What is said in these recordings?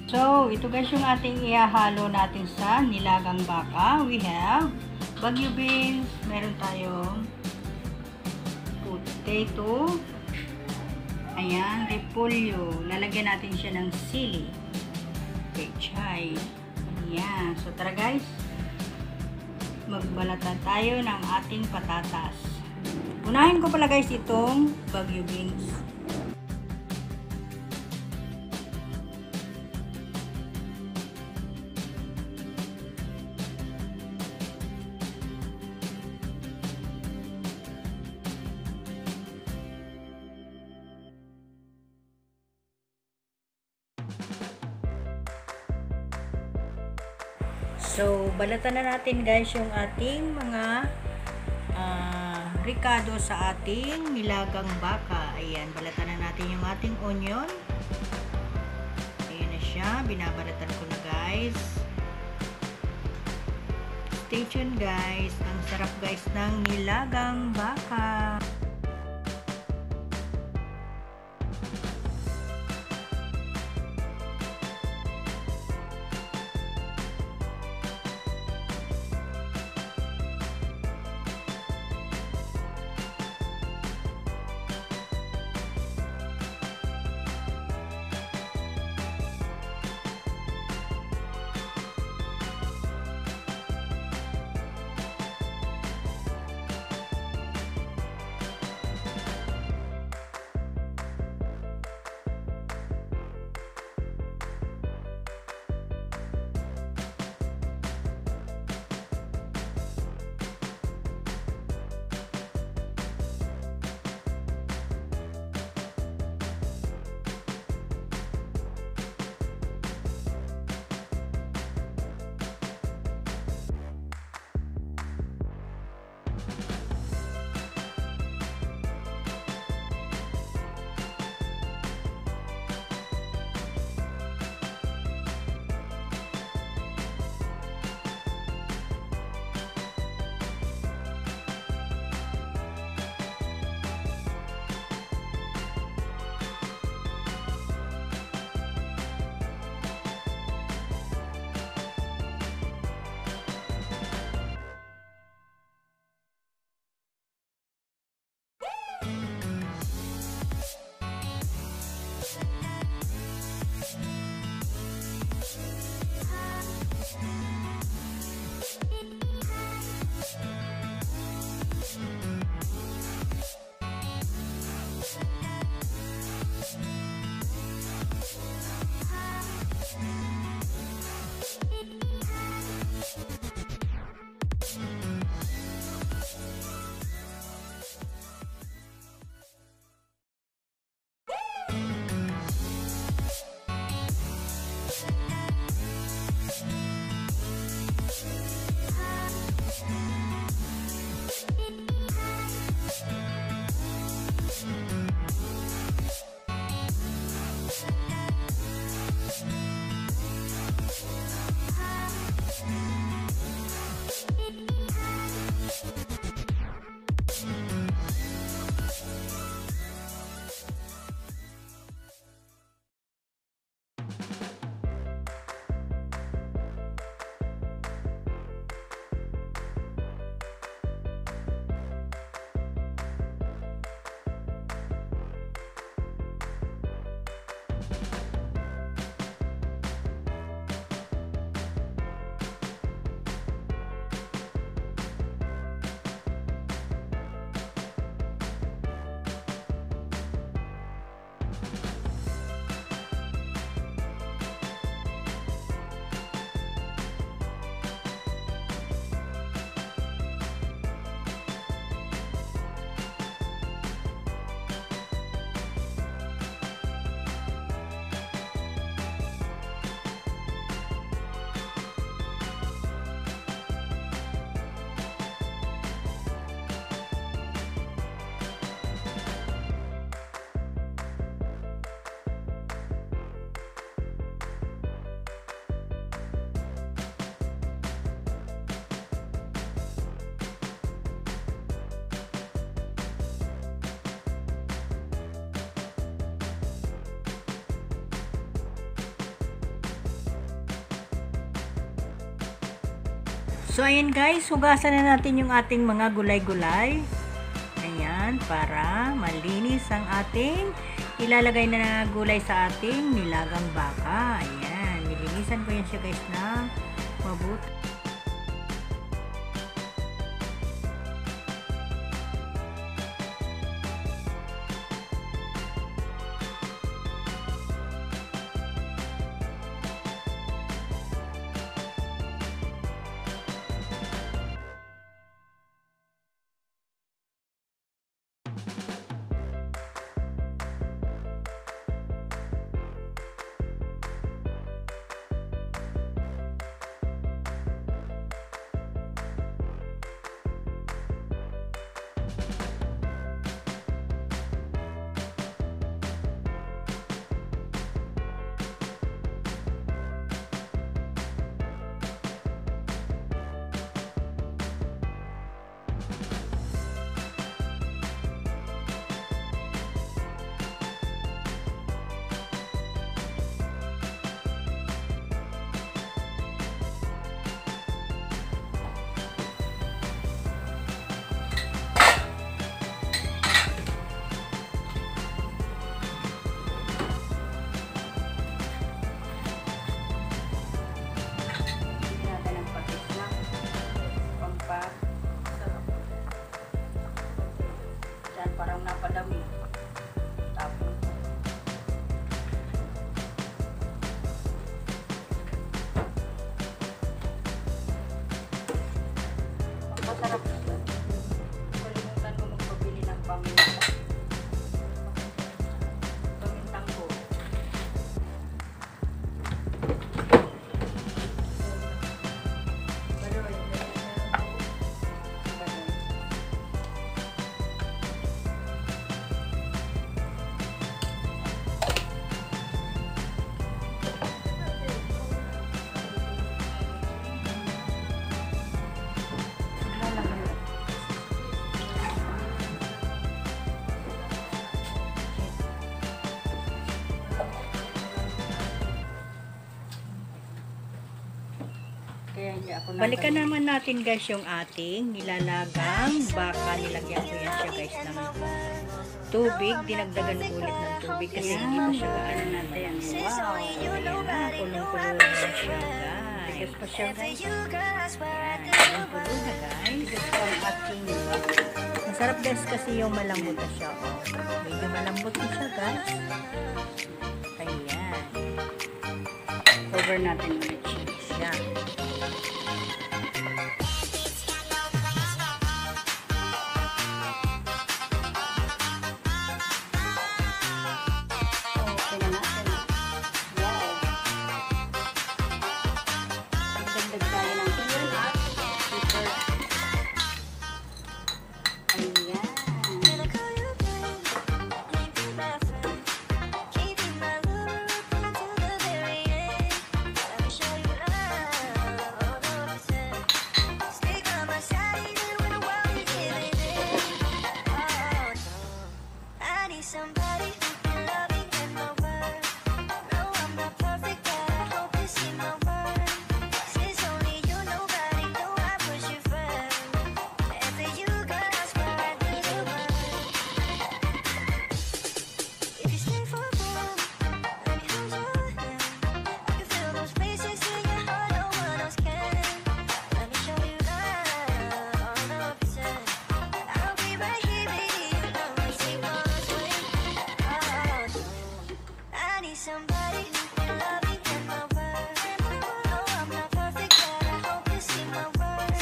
So, ito guys yung ating ihahalo natin sa nilagang baka. We have Baguio beans, meron tayong potato, ayan, repolyo. Lalagyan natin siya ng sili, pechay. Ayan. So, tara guys, magbalatan tayo ng ating patatas. Unahin ko pala guys itong Baguio beans. So, balatan na natin guys yung ating mga ricado sa ating nilagang baka. Ayan, balatan na natin yung ating onion. Ayan na siya, binabalatan ko na guys. Stay tuned guys, ang sarap guys ng nilagang baka. So, ayan guys, hugasan na natin yung ating mga gulay-gulay. Ayan, para malinis ang ating ilalagay na gulay sa ating nilagang baka. Ayan, nilinisan ko yan siya guys na mabuti. Parang napadami. Tapos masarap siya. Kalimutan mo magpabili ng paminta. Pamintang ko. Balikan naman natin guys yung ating nilalagang baka. Nilagyan ko yan siya guys ng tubig. Dinagdagan ulit ng tubig kasi hindi pa siya gaano natin. Wow! Ayan, kulong-kulo na siya guys. Tigas pa siya guys. Ayan, kulong-kulo na guys. Masarap guys kasi yung malambot na siya. Oh. Medyo malambot na siya guys. Ayan. Cover natin ulit siya. Somebody who can love me in my world. No, I'm not perfect, but I hope you see my worth. Since only you, nobody knew I push you first. And for you, girl, I swear I do the world. If you stay for a while, let me hold your hand. I can feel those places in your heart, no one else can. Let me show you love, 100%. I'll be right here, baby, you know I say one way. I need somebody who can love me in my world. No, I'm not perfect, but I hope you see my worth.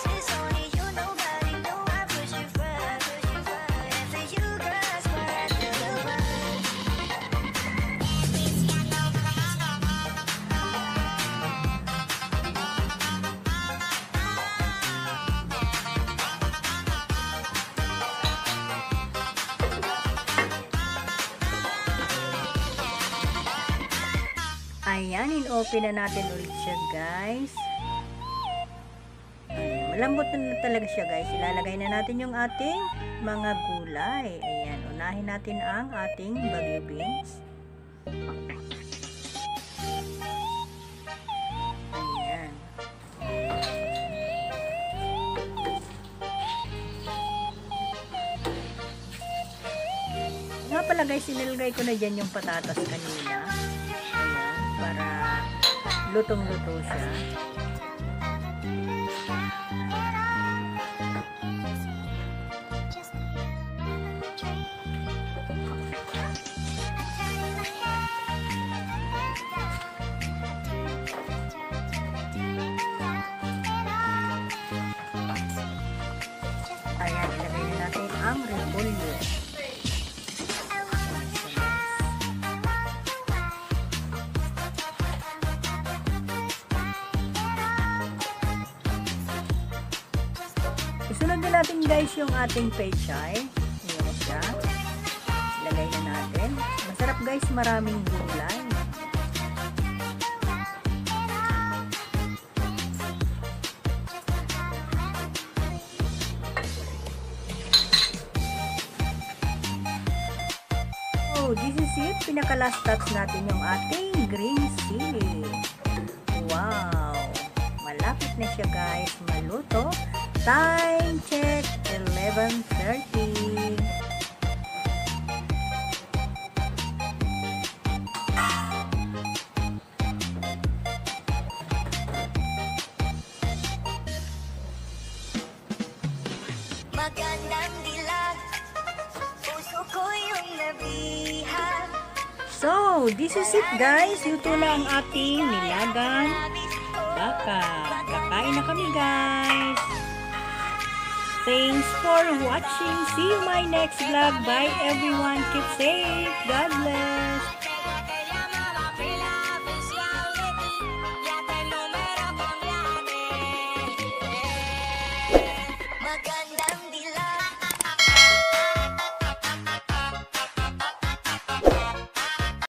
Since only you, nobody knew I push you first. And for you, girl, I swear I do the world. Ayan, in-open na natin ulit siya guys. Ayan, malambot na talaga siya guys. Ilalagay na natin yung ating mga gulay. Ayan, unahin natin ang ating bagyo beans. Ayan. pala guys, inilagay ko na dyan yung patatas kanina. Ayan, para lutong-luto siya. Ayan, ilagay na natin ang repolyo. Isunod din natin guys yung ating pechay. Ayan siya. Ilagay na natin. Masarap guys, maraming gulay. Oh, this is it. Pinaka-last touch natin yung ating green chili. Wow! Malapit na siya guys maluto. Time check, 11:30. Magandang dilag, puso ko yung nabihag. So, this is it guys. Luto na ang ating nilagang baka. Kakain na kami guys. Thanks for watching. See you my next vlog. Bye everyone. Keep safe. God bless. Magandang dilag.